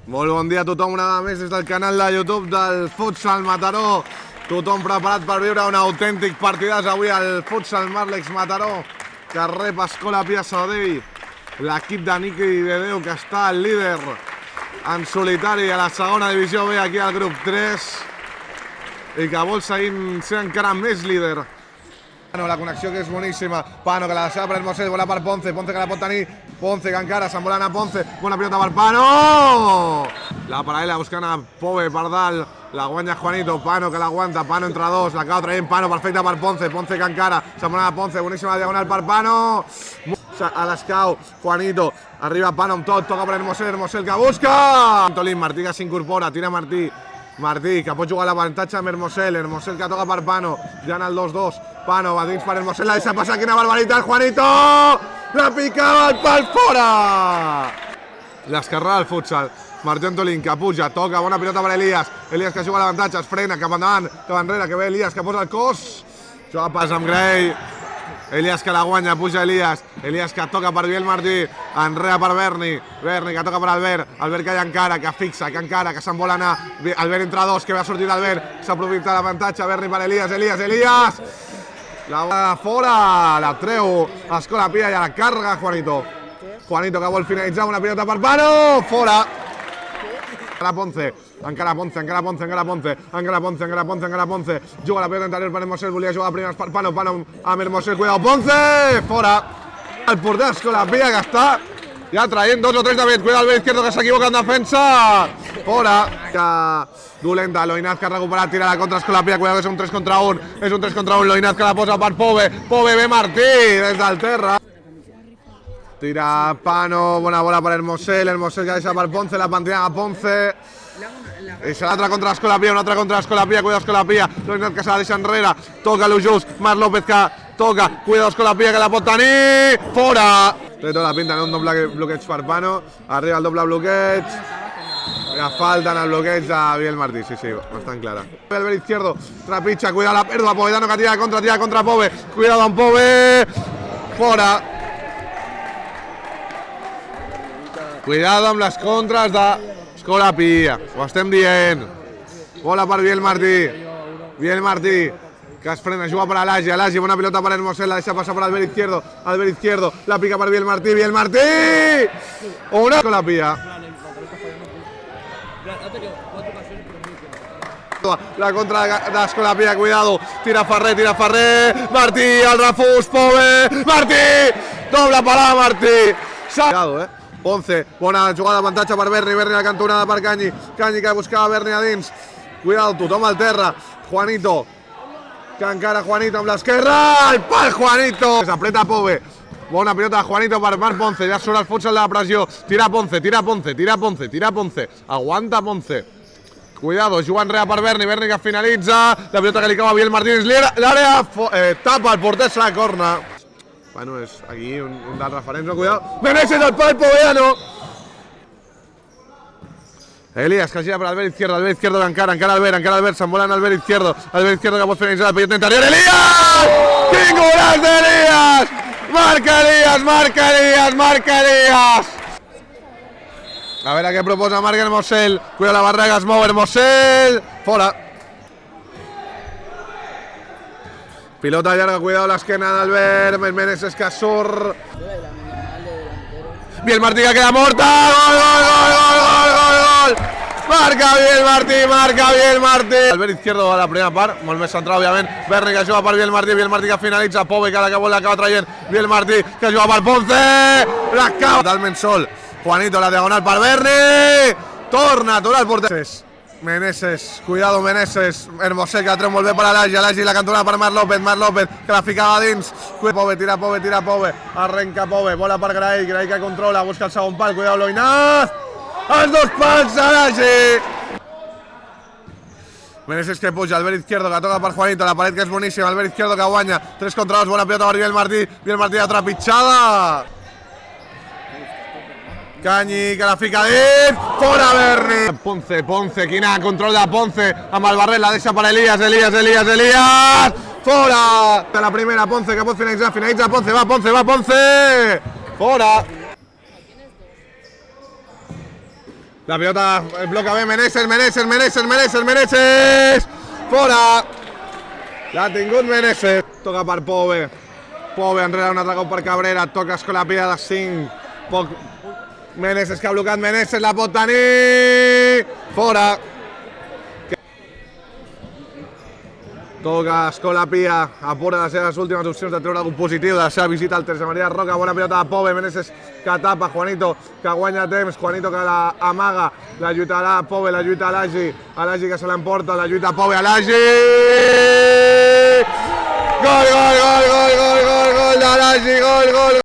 Molt bon dia a tothom, una vegada més des del canal de YouTube del Futsal Mataró. Tothom preparat per viure un autèntic partidàs avui al Futsal Marlex Mataró, que rep Escola Pia Sabadell. L'equip de Niqui de Déu, que està el líder en solitari a la segona divisió B aquí al grup 3 i que vol seguir sent encara més líder. La connexió que és boníssima. Pano que la deixava per Hermosel, bola per Ponce, Ponce que la pot tenir, Ponce que encara s'envola a Ponce, bona pilota per Pano! La paral·lela buscant a Pove per dalt, la guanya Juanito, Pano que l'aguanta, Pano entre dos, l'acaba traient Pano, perfecta per Ponce, Ponce que encara s'envola a Ponce, boníssima diagonal per Pano! A l'escau, Juanito, arriba Pano amb tot, toca per Hermosel, Hermosel que busca! Antolín, Martí que s'incorpora, tira Martí, Martí, que pot jugar l'avantatge amb Hermosel, Hermosel que toca per Pano, ja en el 2-2, Pano va dins per Hermosel, la deixa passar, quina barbaritat, Juanito! La picava el pal fora! L'esquerrà del futsal, Martí Antolín que puja, toca, bona pilota per Elias, Elias que juga l'avantatge, es frena, cap endavant, cap enrere, que ve Elias que posa el cos, juga pas amb Grey, Elias que la guanya, puja Elias, Elias que toca per Biel Martí, enrere per Berni, Berni que toca per Albert, Albert que hi encara, que fixa, que encara, que se'n vol anar, Albert entre dos, que va sortir Albert, s'aprofita l'avantatge, Berni per Elias, Elias! La bola fora, la treu, Escola Pia i a la càrrega Juanito. Juanito que vol finalitzar una pilota per Pano, fora. Encara Ponce, encara Ponce, encara Ponce, encara Ponce, encara Ponce, encara Ponce, encara Ponce. Juga la pilota interior per Hermosel, volia jugar primeres per Pano, Pano amb Hermosel, cuidado, Ponce, fora. El porter Escola Pia que està ja traient 2 o 3 de bet, cuidado el bé izquierdo que s'equivoca en defensa, fora. Que dolenta, Loinaz que ha recuperat, tira la contra Escola Pia, cuidado que és un 3 contra 1, és un 3 contra 1, Loinaz que la posa per Pove, Pove ve Martí des del terra. Tira Pano, bona bola per Hermosel, Hermosel que deixa per Ponce, la pentina a Ponce. I serà altra contra Escola Pia, una altra contra Escola Pia, cuidado Escola Pia, Loinaz que se la deixa enrere, toca l'Ujus, Marc López que toca, cuidado Escola Pia que la pot tenir, fora. Té tota la pinta, un doble bloqueig per Pano, arriba el doble bloqueig. La falta en el bloqueig de Biel Martí, sí, bastant clara. El ver izquierdo, trapitxa, cuidado la pèrdua, Povedano que tira contra Pove, cuidado amb Pove, fora. Cuidado amb les contres d'Escola Pia, ho estem dient. Bola per Biel Martí, que es frena, juga per Alagi, bona pilota per Hermosel, la deixa passar per Albert Izquierdo, la pica per Biel Martí, una Escola Pia. La contra d'Escola Pia, cuidado, tira Ferrer, Martí, el refús, Pove, Martí, doble parada Martí. Cuidado, Ponce, bona jugada d'avantatge per Berni a la cantonada per Canyi que buscava Berni a dins, cuidado, tothom al terra, Juanito, que encara Juanito amb l'esquerra, el pal Juanito, s'apreta Pove, bona pilota de Juanito per Marc Ponce, ja surt el futsal de la pressió, tira Ponce, aguanta Ponce, cuidado, juga enrere per Berni que finalitza, la pilota que li cau a Biel Martínez, l'àrea, tapa el porter, serà corna. Bueno, és aquí un dels referents, no, cuidado, Meneses del pal, Povedano. Elias que gira per Albert Izquierdo que encara Albert, s'envola en Albert Izquierdo que pot finalitzar la pilota interior, Elias! Quin golaç d'Elias! Marca Elias! A veure què proposa Marc Hermosel, cuida la barrega, es mou Hermosel, fora. Pilota llarga, cuidado l'esquena d'Albert, Meneses que surt. Biel Martí que queda morta, gol! Marca Biel Martí! Albert Izquierdo a la primera part, molt més centrat, òbviament. Berni que juga per Biel Martí que finalitza, Pove que l'acaba traient, Biel Martí que juga per Ponce, l'acaba totalment sol. Juanito la diagonal per Berni, torna el porter. Meneses, cuidado Meneses, Hermosel que treu molt bé per Alagi, la cantonada per Marc López que la ficava dins, Pove, tira Pove, arrenca Pove, bola per Grey que controla, busca el segon pal, cuidado Loinaz, els 2 pals Alagi. Meneses que puja, Albert Izquierdo que toca per Juanito, la paret que és boníssima, Albert Izquierdo que guanya, 3 contra 2, bona pilota per Biel Martí de trepitjada. Canyi que la fica dins, fora Berni. Ponce, quina control de Ponce, amb el barret la deixa per Elias, fora. De la primera Ponce que pot finalitzar Ponce, va Ponce, fora. La pilota bloca bé Meneses, Meneses! Fora! L'ha tingut Meneses. Toca per Pove. Pove enrere un altre cop per Cabrera. Toca Escolapia de 5. Meneses que ha blocat Meneses, la pot tenir! Fora! Toca Escolapia, apura les seves últimes opcions de treure algun positiu de la seva visita al Tercer Maria Roca. Bona pilota de Pove, Meneses que tapa, Juanito que guanya temps, Juanito que la amaga, la lluitarà Pove, la lluita Alagi que se l'emporta, la lluita Pove, Alagi! Gol d'Alagi, gol